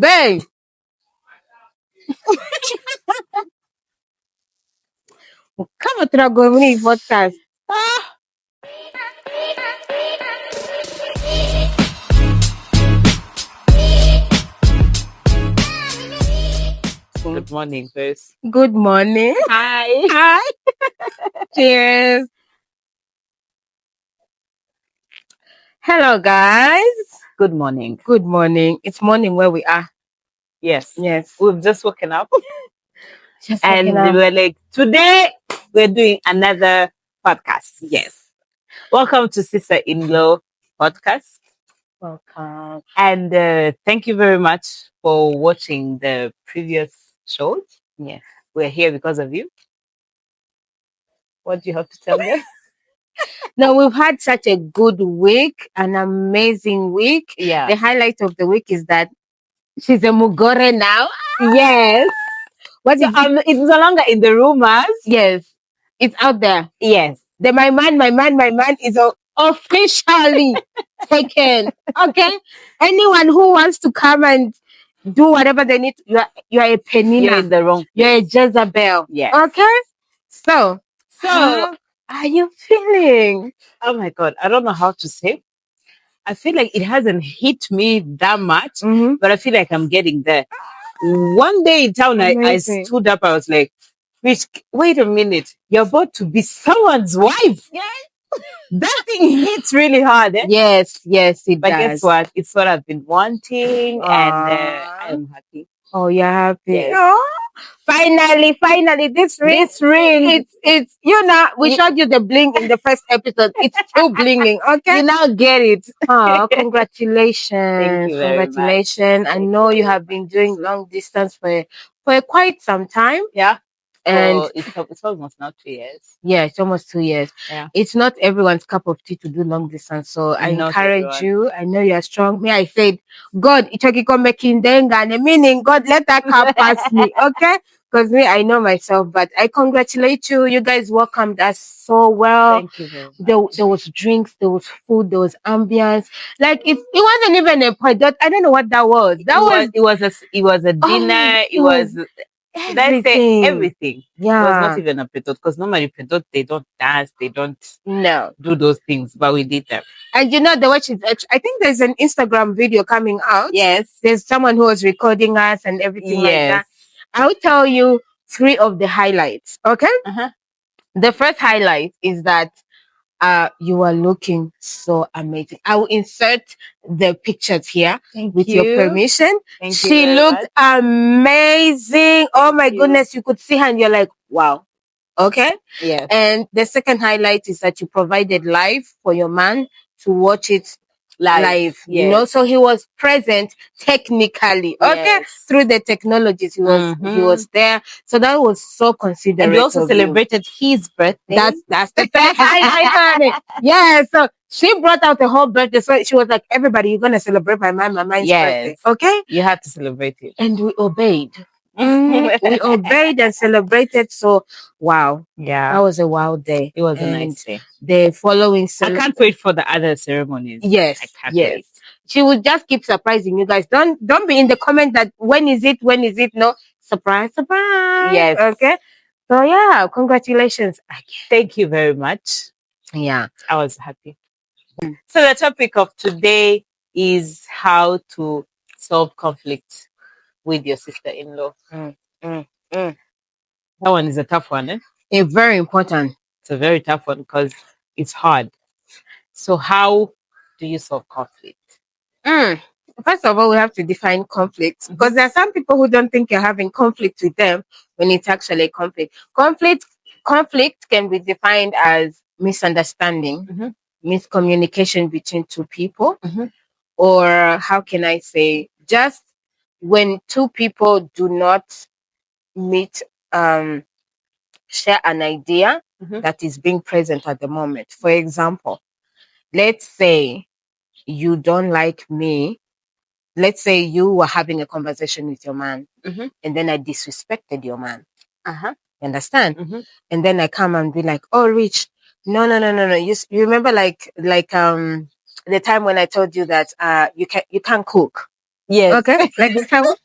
Babe. Come on, trago mini podcast. Good morning, first. Good morning. Hi. Hi. Cheers. Hello, guys. Good morning. Good morning. It's morning where we are. Yes. Yes. We've just woken up Just and waking up. we're like, today we're doing another podcast. Yes. Welcome to Sister-in-Law Podcast. Welcome. And thank you very much for watching the previous shows. Yes. We're here because of you. What do you have to tell them? Now, we've had such a good week, an amazing week. Yeah. The highlight of the week is that she's a Mugore now. Yes. What So, is it? it's no longer in the rumors. Yes. It's out there. Yes. My man is officially taken. Okay? Anyone who wants to come and do whatever they need, you are a Penina. You're in the wrong. You're a Jezebel. Yes. Okay? So how are you feeling? Oh my God, I don't know how to say. I feel like it hasn't hit me that much, Mm-hmm. but I feel like I'm getting there. One day in town, I Amazing. stood up. I was like, "Rich, wait a minute. You're about to be someone's wife." Yes. That thing hits really hard. Eh? Yes, it But does. guess what? It's what I've been wanting, and Aw. I'm happy. Oh, you're happy. Yes. Oh, finally, this ring. This ring, It's we showed you the bling in the first episode. It's still blinging, okay? you now get it. Oh, congratulations. Thank you very much. Congratulations. I Thank know you you very have been doing long distance for quite some time. Yeah. And It's almost now 2 years. yeah, it's almost 2 years. Yeah. It's not everyone's cup of tea to do long distance. So I Not encourage everyone. you. I know you're strong. Me, I said, God, meaning God, let that car pass me. Okay? Because me, I know myself, but I congratulate you. You guys welcomed us so well. Thank you very much. There was drinks, there was food, there was ambience. Like it wasn't even a point. I don't know what that was. It was a dinner. it was Should I say everything? Yeah. It was not even a pedot, because normally pedot, they don't dance, they don't No. do those things, but we did them. And the way I think there's an Instagram video coming out. Yes. There's someone who was recording us and everything like Yes. that. I'll tell you 3 of the highlights. Okay? Uh-huh. The first highlight is that you are looking so amazing. I will insert the pictures here with your permission. Thank you She very looked much. amazing. Oh my you. goodness, you could see her and you're like, wow. Okay? Yes. And the second highlight is that you provided live for your man to watch it live. Yes. So he was present technically. Okay? Yes. Through the technologies, he was there. So that was so considerate. And we also of you. celebrated his birthday. That's the third highlight, honey. Yeah, so she brought out the whole birthday. So she was like, everybody, you're going to celebrate my man's birthday. Okay? You have to celebrate it. And we obeyed. We obeyed and celebrated. So, wow. Yeah. That was a wild day. It was a nice day. The following I can't wait for the other ceremonies. Yes. I can't wait. She will just keep surprising you guys. Don't be in the comment that when is it? No. Surprise. Yes. Okay. So yeah, congratulations again. Thank you very much. Yeah. I was happy. So the topic of today is how to solve conflict with your sister-in-law. That one is a tough one, eh? It's very important. It's a very tough one because it's hard. So how do you solve conflict? First of all, we have to define conflict, because there are some people who don't think you're having conflict with them when it's actually a conflict. Conflict can be defined as misunderstanding, miscommunication between two people, or how can I say, just when two people do not meet, share an idea that is being present at the moment. For example, let's say you don't like me. Let's say you were having a conversation with your man, and then I disrespected your man. You understand? And then I come and be like, "Oh, Rich, no. You remember like the time when I told you that you can't cook." Yes. Okay, like the towel.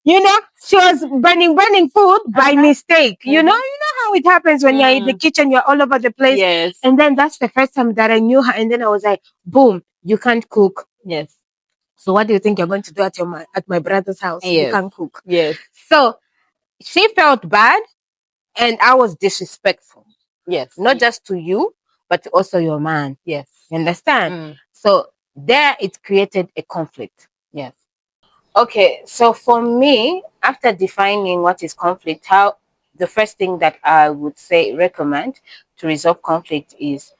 You know, she was burning food by mistake. You know how it happens when you're in the kitchen, you're all over the place. Yes. And then that's the first time that I knew her. And then I was like, boom, you can't cook. Yes. So what do you think you're going to do at my brother's house? You Yes. can't cook. Yes. So she felt bad, and I was disrespectful. Yes. Not just to you, but also your man. Yes. You understand? So there it created a conflict. Yes. Okay, so for me, after defining what is conflict, the first thing that I would say recommend to resolve conflict is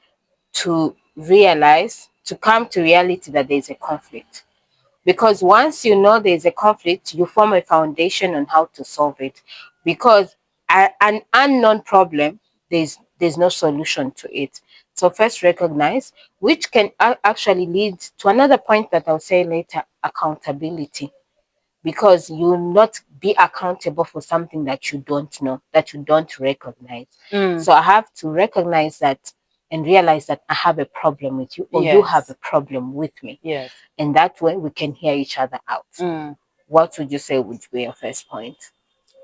to come to reality that there's a conflict. Because once you know there's a conflict, you form a foundation on how to solve it. Because an unknown problem, there's no solution to it. So first recognize, which can actually lead to another point that I'll say later, accountability. Because you will not be accountable for something that you don't know, that you don't recognize. So I have to recognize that and realize that I have a problem with you, or you have a problem with me. Yes. And that way we can hear each other out. What would you say would be your first point?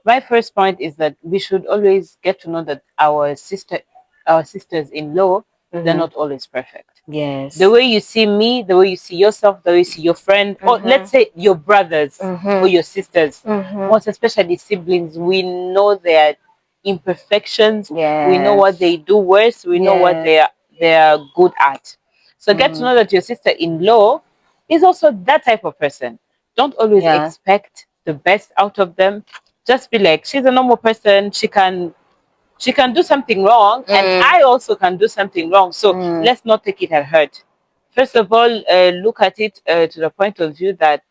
My first point is that we should always get to know that our sisters-in-law, they're not always perfect. Yes. The way you see me, the way you see yourself, the way you see your friend, or let's say your brothers or your sisters, most especially siblings, we know their imperfections. Yes. We know what they do worse. We know what they're good at. So get to know that your sister-in-law is also that type of person. Don't always expect the best out of them. Just be like, she's a normal person. She can do something wrong, and I also can do something wrong. So let's not take it at hurt. First of all, look at it to the point of view that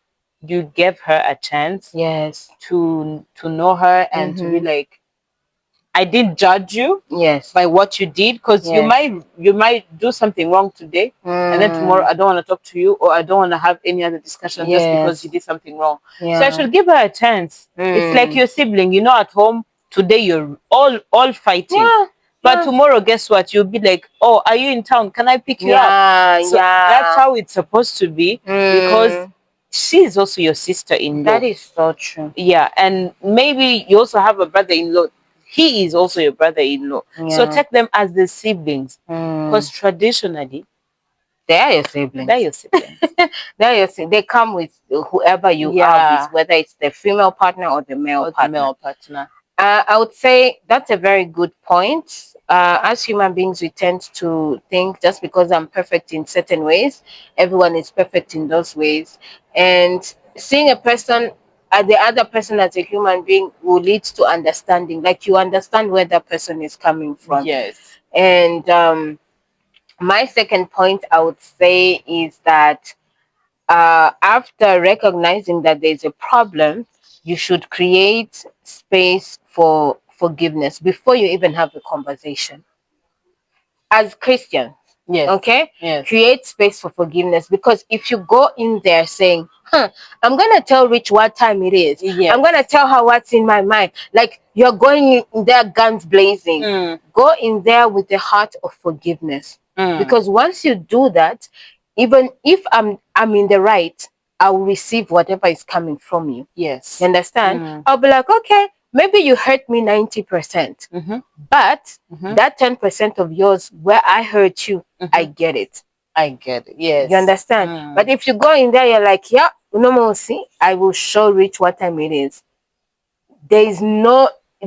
you gave her a chance to know her and to be like, I didn't judge you by what you did, because you might do something wrong today, and then tomorrow I don't want to talk to you, or I don't want to have any other discussion just because you did something wrong. So I should give her a chance. It's like your sibling, at home today you're all fighting. But tomorrow, guess what? You'll be like, oh, are you in town? Can I pick you up? So that's how it's supposed to be, because she is also your sister-in-law. That is so true. Yeah, and maybe you also have a brother-in-law. He is also your brother-in-law. So take them as the siblings, because traditionally, they are your siblings. They're your siblings. They come with whoever you are with, whether it's the female partner or the male partner. I would say that's a very good point. As human beings, we tend to think just because I'm perfect in certain ways, everyone is perfect in those ways. And seeing a person, the other person as a human being, will lead to understanding. Like, you understand where that person is coming from. Yes. And my second point I would say is that after recognizing that there's a problem, you should create space for forgiveness before you even have a conversation. As Christians, create space for forgiveness, because if you go in there saying, I'm gonna tell Rich what time it is, I'm gonna tell her what's in my mind, like you're going in there guns blazing. Go in there with the heart of forgiveness, because once you do that, even if I'm in the right, I will receive whatever is coming from you. Yes. You understand? I'll be like, okay, maybe you hurt me 90%, but that 10% of yours where I hurt you, I get it. Yes. You understand? But if you go in there, you're like, yeah, no more, see, I will show Rich what time it is. There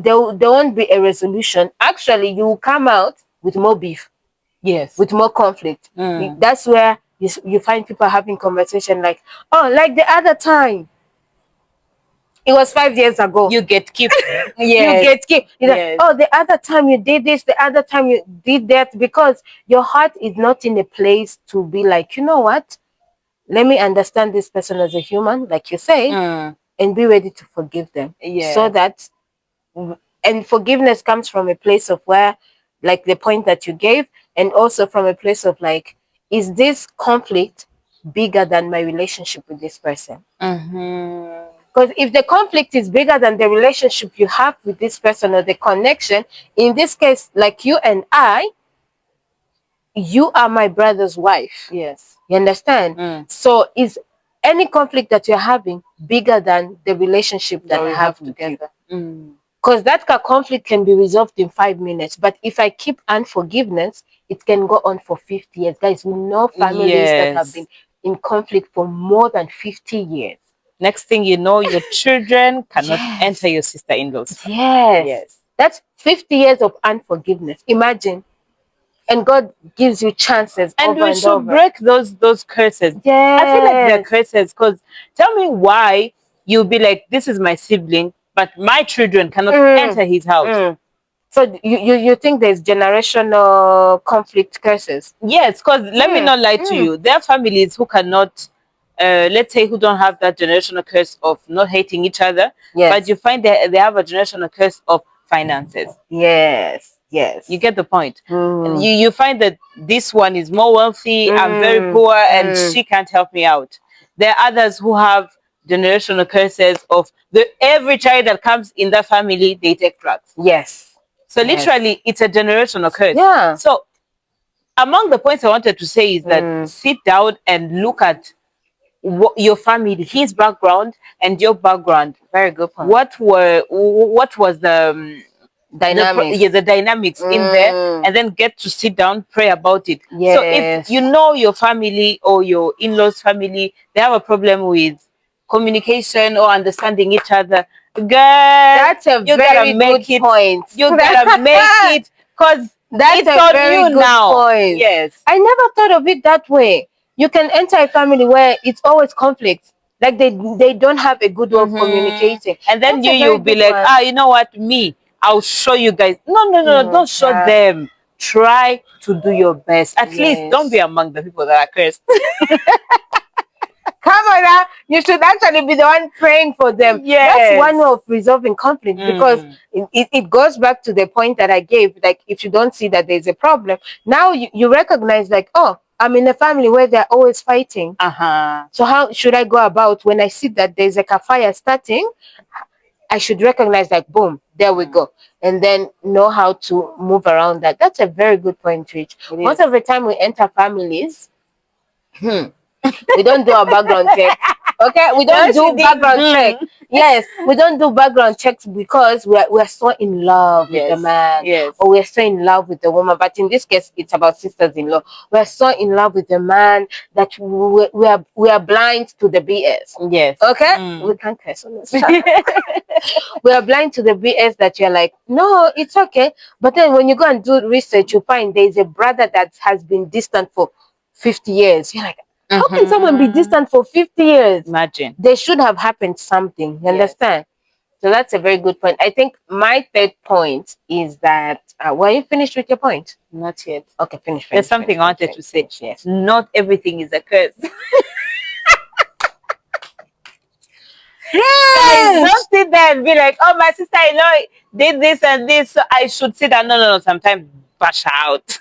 won't be a resolution. Actually, you will come out with more beef. Yes. With more conflict. That's where you find people having conversation like, oh, like the other time. It was 5 years ago. You get kept. You get kept. Oh, the other time you did this, the other time you did that, because your heart is not in a place to be like, you know what? Let me understand this person as a human, like you say, and be ready to forgive them. So that, and forgiveness comes from a place of where, like the point that you gave, and also from a place of like, is this conflict bigger than my relationship with this person? Because if the conflict is bigger than the relationship you have with this person, or the connection, in this case, like you and I, you are my brother's wife. Yes. You understand? So is any conflict that you're having bigger than the relationship that I have together? Because that conflict can be resolved in 5 minutes. But if I keep unforgiveness, it can go on for 50 years. Guys, we know families that have been in conflict for more than 50 years. Next thing you know, your children cannot enter your sister-in-law's. Yes. That's 50 years of unforgiveness. Imagine. And God gives you chances. And we should break those curses. Yes. I feel like they're curses, because tell me why you'll be like, this is my sibling, but my children cannot enter his house. So you think there's generational conflict curses? Yes, because let me not lie to you. There are families who cannot, let's say, who don't have that generational curse of not hating each other. Yes. But you find that they have a generational curse of finances. Yes. You get the point. You find that this one is more wealthy, I'm very poor, and she can't help me out. There are others who have generational curses of every child that comes in that family, they take drugs. Yes. So literally, it's a generational curse. Yeah. So among the points I wanted to say is that sit down and look at your family, his background and your background. Very good point. What was the dynamics? The dynamics in there, and then get to sit down, pray about it. Yes. So if you know your family or your in-laws family, they have a problem with communication or understanding each other, girl, that's a very good point. You gotta make it, because that's a very good point. Yes. I never thought of it that way. You can enter a family where it's always conflict. Like they don't have a good way of communicating. And then you'll be like, you know what, I'll show you guys. No, don't show them. Try to do your best. At least don't be among the people that are cursed. Come on now. You should actually be the one praying for them. Yes. That's one way of resolving conflict, because it goes back to the point that I gave. Like, if you don't see that there's a problem, now you recognize, like, oh, I'm in a family where they're always fighting. So how should I go about when I see that there's like a fire starting? I should recognize, like, boom, there we go. And then know how to move around that. That's a very good point, Rich. Most of the time we enter families, we don't do a background check. Okay, we don't do background check. Yes, we don't do background checks because we're so in love with the man, or we're so in love with the woman. But in this case, it's about sisters-in-law. We're so in love with the man that we are blind to the BS. Yes. Okay, we can't curse on this. We are blind to the BS that you're like, no, it's okay. But then when you go and do research, you find there's a brother that has been distant for 50 years. You're like, how can someone be distant for 50 years? Imagine. There should have happened something. You understand? So that's a very good point. I think my third point is that, were you finished with your point? Not yet. Okay, finish. There's something I wanted to say. Yes. Not everything is a curse. Yes! Don't sit there and be like, oh, my sister-in-law did this and this, so I should sit down. No. Sometimes bash out.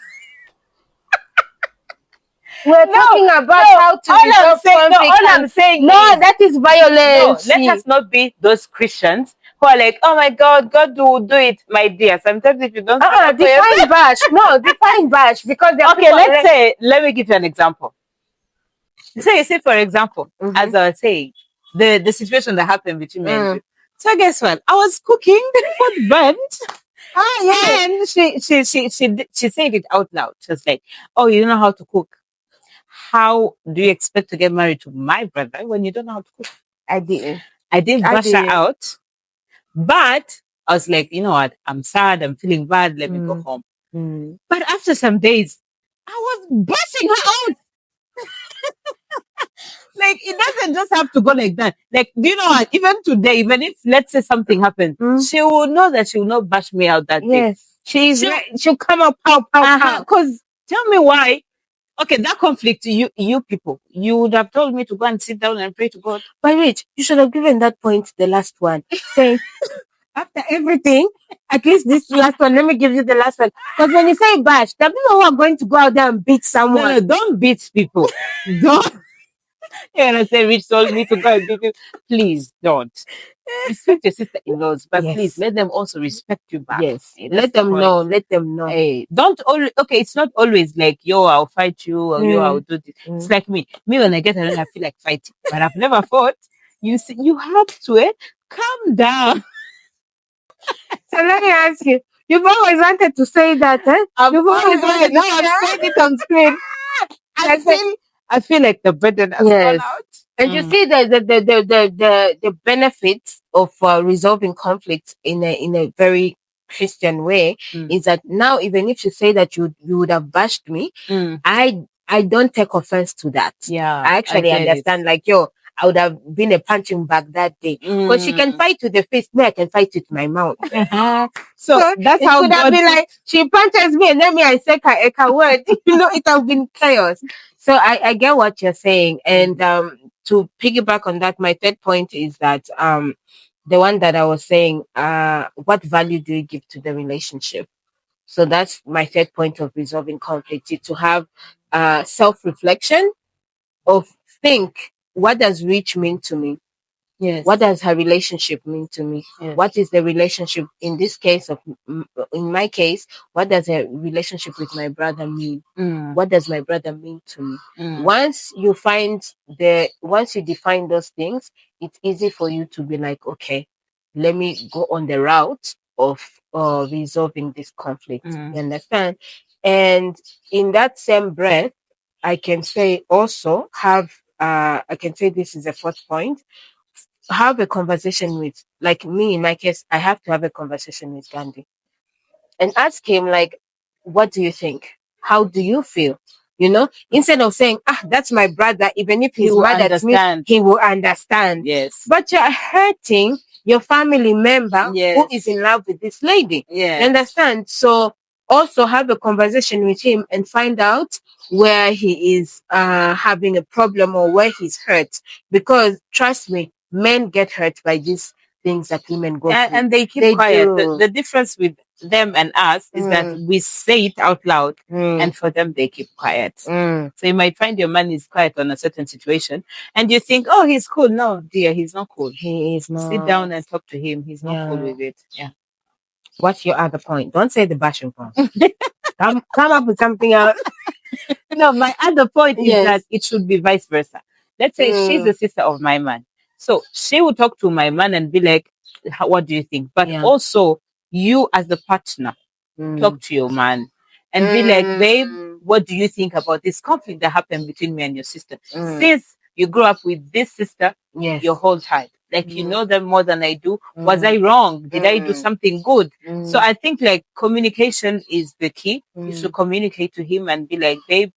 We're talking about how to resolve conflict. All I'm saying that is violence. No, let us not be those Christians who are like, oh my God, God will do it, my dear. Sometimes if you don't define bash. No, define bash, because let me give you an example. So you see, for example, as I was saying, the situation that happened between me and you. So guess what? I was cooking, the food burnt. And she said it out loud. She was like, oh, you don't know how to cook. How do you expect to get married to my brother when you don't know how to cook? I didn't bash her out. But I was like, you know what? I'm sad. I'm feeling bad. Let me go home. But after some days, I was bashing her out. Like, it doesn't just have to go like that. Like, do you know what? Even today, even if, let's say, something happens, she will know that she will not bash me out that day. She'll come up, pow. Because tell me why. Okay, that conflict, you people, you would have told me to go and sit down and pray to God. But Rich, you should have given that point the last one. Saying, after everything, at least this last one, let me give you the last one. Because when you say bash, the people who are going to go out there and beat someone. No, don't beat people. Don't. You're gonna say Rich told me to go and beat you. Please don't. Respect your sister-in-laws, but Yes. please let them also respect you back. Yes. Hey, that's Let the them point. know. Let them know. Hey, don't always, okay, it's not always like, yo, I'll fight you, or yo, I'll do this. It's like me. Me, when I get alone, I feel like fighting, but I've never fought. You see, you have to, calm down. So let me ask you. You've always wanted to say that, eh? You've always wanted to now I'm saying it on screen. I feel like the burden has gone out. And you see the benefits of resolving conflicts in a very Christian way is that now, even if you say that you would have bashed me, I don't take offense to that. Yeah, I actually understand. Like, yo, I would have been a punching bag that day. But she can fight with the face, me I can fight with my mouth. So that's it how could have God. been like she punches me and then me I say a word. It have been chaos. So I get what you're saying. And to piggyback on that, my third point is that the one that I was saying, what value do you give to the relationship? So that's my third point of resolving conflict, is to have self-reflection of think, what does Rich mean to me? Yes. What does her relationship mean to me? Yes. What is the relationship in this case in my case? What does a relationship with my brother mean? What does my brother mean to me? Once you define those things, it's easy for you to be like, okay, let me go on the route of resolving this conflict. You understand? And in that same breath, I can say also I can say this is a fourth point, have a conversation with, like me in my case, I have to have a conversation with Gandhi and ask him, like, what do you think? How do you feel? Instead of saying, that's my brother, even if he's mad at me, he will understand. Yes. But you're hurting your family member who is in love with this lady. Yes. You understand? So also have a conversation with him and find out where he is having a problem or where he's hurt. Because trust me, men get hurt by these things that women go through. And they keep quiet. The difference with them and us is that we say it out loud, and for them, they keep quiet. So you might find your man is quiet on a certain situation, and you think, oh, he's cool. No, dear, he's not cool. He is not. Sit down and talk to him. He's not cool with it. Yeah. What's your other point? Don't say the bashing part. come up with something else. No, my other point is that it should be vice versa. Let's say she's the sister of my man. So she will talk to my man and be like, what do you think? But also, you as the partner, talk to your man and be like, babe, what do you think about this conflict that happened between me and your sister? Since you grew up with this sister your whole time, like you know them more than I do. Was I wrong? Did I do something good? So I think like communication is the key. You should communicate to him and be like, babe,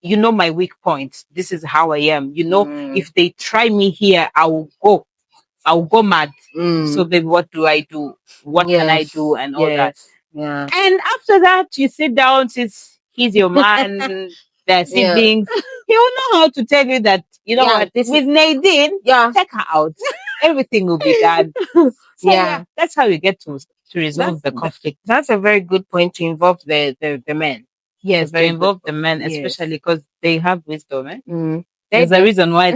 you know my weak point. This is how I am. If they try me here, I'll go mad. So babe, what do I do? What can I do? And all that. Yeah. And after that, you sit down, since he's your man, their siblings, he will know how to tell you that, you know what, with Nadine, take her out. Everything will be done. So that's how you get to resolve the conflict. That's a very good point, to involve the men. Yes, to involve the men, especially because they have wisdom. There's a reason why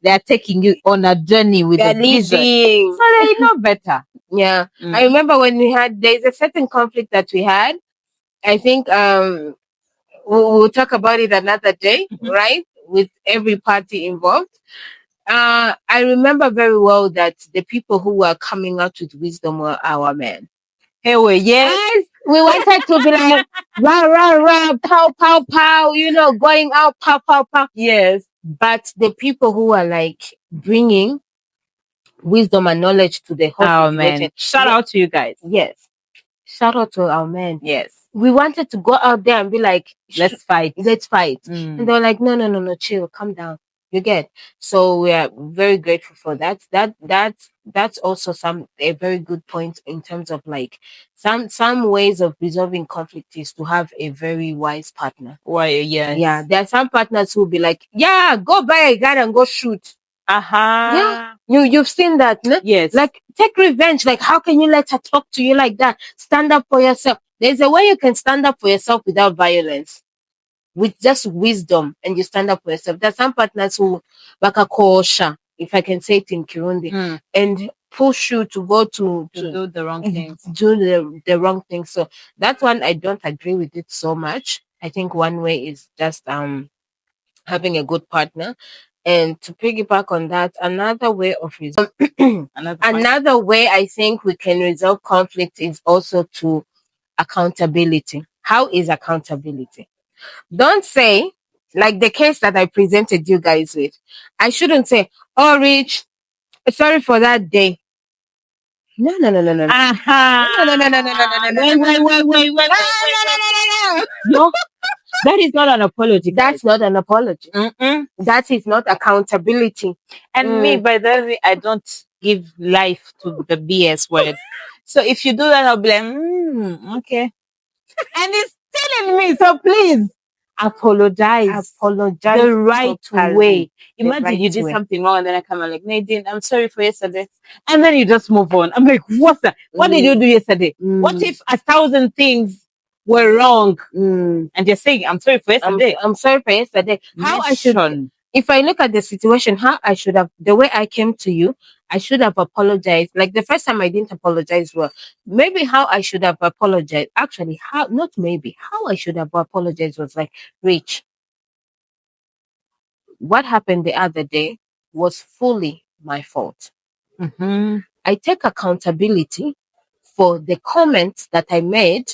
they're taking you on a journey with the vision. So they know better. Yeah. I remember when there's a certain conflict that we had. I think we'll talk about it another day, right? With every party involved. I remember very well that the people who were coming out with wisdom were our men. Hey, yes. We wanted to be like, rah, rah, rah, pow, pow, pow, going out, pow, pow, pow. Yes. But the people who are like bringing wisdom and knowledge to the whole situation. Man. Shout out to you guys. Yes. Shout out to our men. Yes. We wanted to go out there and be like, let's fight. And they were like, no, chill, calm down. You get. So we are very grateful for that. That's also a very good point in terms of like some ways of resolving conflict is to have a very wise partner. Why? Yes. Yeah. There are some partners who will be like, yeah, go buy a gun and go shoot. Yeah. You've seen that, no? Yes. Like, take revenge. Like, how can you let her talk to you like that? Stand up for yourself. There's a way you can stand up for yourself without violence. with just wisdom and you stand up for yourself. There's some partners who bakakosha, if I can say it in Kirundi, and push you to go to do the wrong things. Do the wrong thing. So that one I don't agree with it so much. I think one way is just having a good partner. And to piggyback on that, another way of another way I think we can resolve conflict is also to accountability. How is accountability? Don't say, like the case that I presented you guys with. I shouldn't say, "Oh, Rich, sorry for that day." No. No. Wait. No, that is not an apology. That's not an apology. That is not accountability. And me, by the way, I don't give life to the BS word. So if you do that, I'll be like, okay. And it's telling me, so please apologize. Apologize the right totally. way. Imagine right you did way. something wrong and then I come out like, Nadine, I'm sorry for yesterday. And then you just move on. I'm like, what's that? What did you do yesterday? What if 1,000 things were wrong? And you're saying, I'm sorry for yesterday. I'm sorry for yesterday. How I should, if I look at the situation, how I should have, the way I came to you, I should have apologized. Like the first time I didn't apologize well. Maybe how I should have apologized. Actually, how I should have apologized was like, Rich, what happened the other day was fully my fault. I take accountability for the comments that I made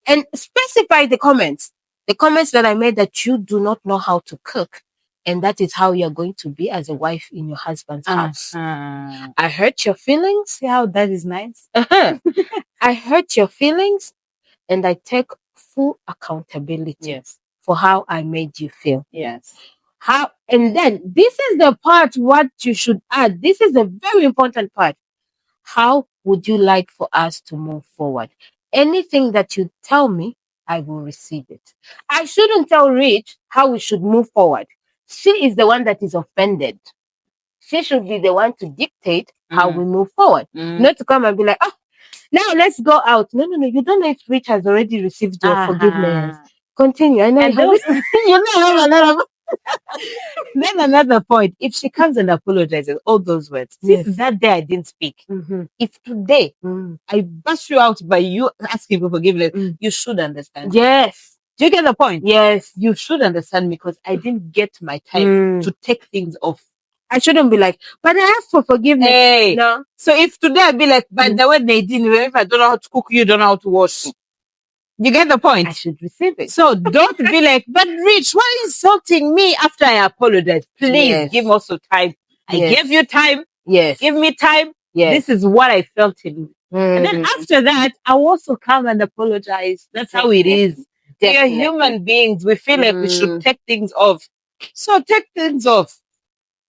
and specify the comments that I made that you do not know how to cook. And that is how you're going to be as a wife in your husband's house. I hurt your feelings. See how that is nice? I hurt your feelings and I take full accountability for how I made you feel. Yes. And then this is the part what you should add. This is a very important part. How would you like for us to move forward? Anything that you tell me, I will receive it. I shouldn't tell Rich how we should move forward. She is the one that is offended. She should be the one to dictate how we move forward. Not to come and be like, oh, now let's go out. No. You don't know if Rich has already received your forgiveness. Continue. I know and then another point, if she comes and apologizes, all those words, since that day I didn't speak. If today I bust you out by you asking for forgiveness, you should understand. Yes. Do you get the point? Yes. You should understand because I didn't get my time to take things off. I shouldn't be like, but I asked for forgiveness. Hey. No. So if today I be like, by the way, Nadine, if I don't know how to cook, you don't know how to wash. You get the point? I should receive it. So don't be like, but Rich, why are you insulting me after I apologize? Please give me also time. I gave you time. Yes. Give me time. Yes. This is what I felt in me. And then after that, I'll also come and apologize. That's how it is. We are human beings. We feel like we should take things off. So take things off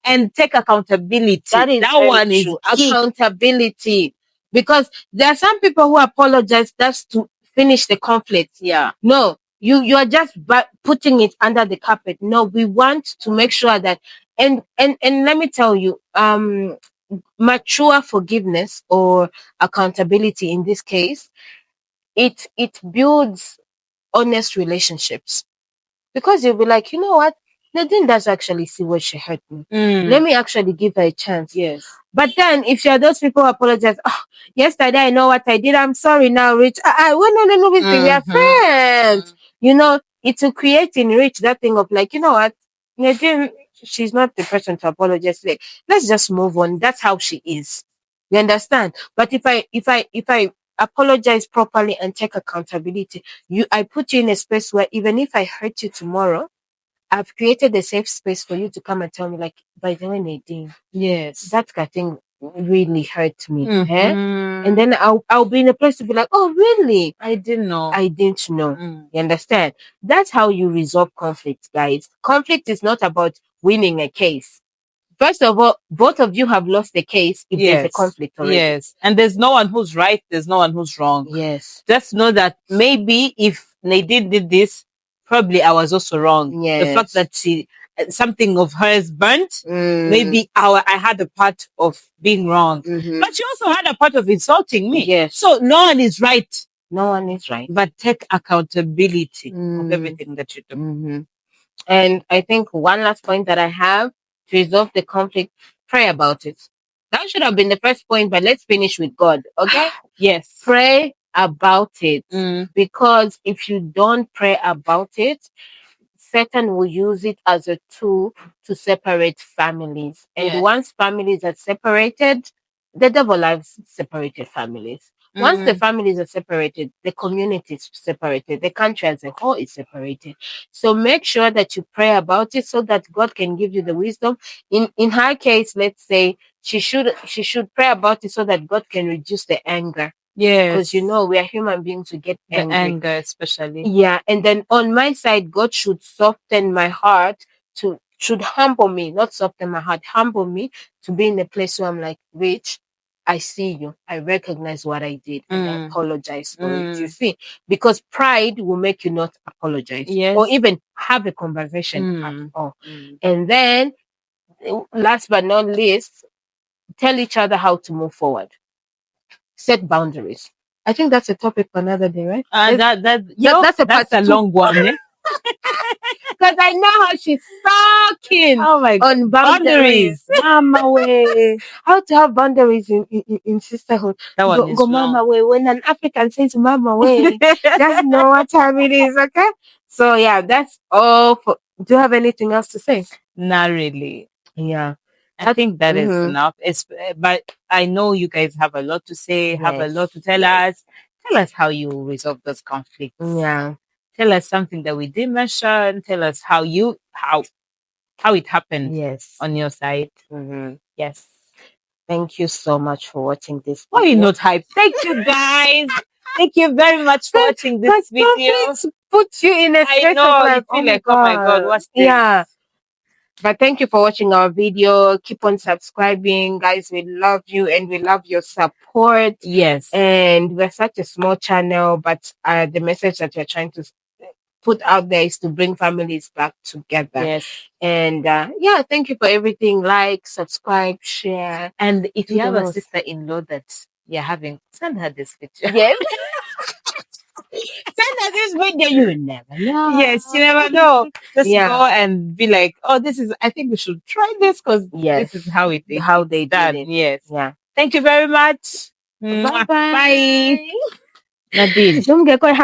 and take accountability. That one is accountability. Because there are some people who apologize just to finish the conflict. Yeah. No, you are just putting it under the carpet. No, we want to make sure that and let me tell you, mature forgiveness or accountability in this case, it builds honest relationships. Because you'll be like, you know what? Nadine does actually see what she hurt me. Let me actually give her a chance. Yes. But then if you're those people who apologize, oh, yesterday I know what I did. I'm sorry now, Rich. No, we are friends. You know, it will create in Rich that thing of like, you know what? Nadine, she's not the person to apologize. Like, let's just move on. That's how she is. You understand? But if I apologize properly and take accountability, I put you in a space where even if I hurt you tomorrow, I've created a safe space for you to come and tell me, like, by the way, Nadine, that thing really hurt me. And then I'll be in a place to be like, oh, really? I didn't know. You understand? That's how you resolve conflict, guys. Conflict is not about winning a case. First of all, both of you have lost the case if there's a conflict already. Yes. And there's no one who's right. There's no one who's wrong. Yes. Just know that maybe if Nadine did this, probably I was also wrong. Yes. The fact that something of hers burnt, maybe I had a part of being wrong. But she also had a part of insulting me. Yes. So no one is right. No one is right. But take accountability of everything that you do. Mm-hmm. And I think one last point that I have to resolve the conflict, pray about it. That should have been the first point, but let's finish with God, okay? Yes. Pray about it. Because if you don't pray about it, Satan will use it as a tool to separate families. And once families are separated, the devil has separated families. Once the families are separated, the community is separated, the country as a whole is separated. So make sure that you pray about it so that God can give you the wisdom. In her case, let's say she should pray about it so that God can reduce the anger. Yes. Because we are human beings, we get angry. The anger especially. Yeah. And then on my side, God should soften my heart should humble me, not soften my heart, humble me to be in a place where I'm like, Rich, I see you. I recognize what I did and I apologize for it. You see, because pride will make you not apologize or even have a conversation at all. And then last but not least, tell each other how to move forward. Set boundaries. I think that's a topic for another day, right? That's a long one. Because I know how she's talking on boundaries. Mama way. How to have boundaries in sisterhood. That one Go mama way. When an African says mama way, just know what time it is, okay? So yeah, that's all do you have anything else to say? Not really. Yeah. I think that is enough. But I know you guys have a lot to say, have a lot to tell us. Tell us how you resolve those conflicts. Yeah. Tell us something that we didn't mention. Tell us how it happened on your side. Yes. Thank you so much for watching this video. Why are you not hyped? Thank you guys. Thank you very much for watching this video. Put you in a state of like, oh my God, what's this? Yeah. But thank you for watching our video. Keep on subscribing. Guys, we love you and we love your support. Yes. And we're such a small channel, but the message that we're trying to put out there is to bring families back together. Yes. And thank you for everything. Like, subscribe, share. And if you have a sister-in-law that you're having, send her this video. Yes. Send her this video. You never know. Yes, you never know. Just go and be like, oh, I think we should try this because this is how they did it. Yes. Yeah. Thank you very much. Bye-bye. Bye. Nadine. Don't get quite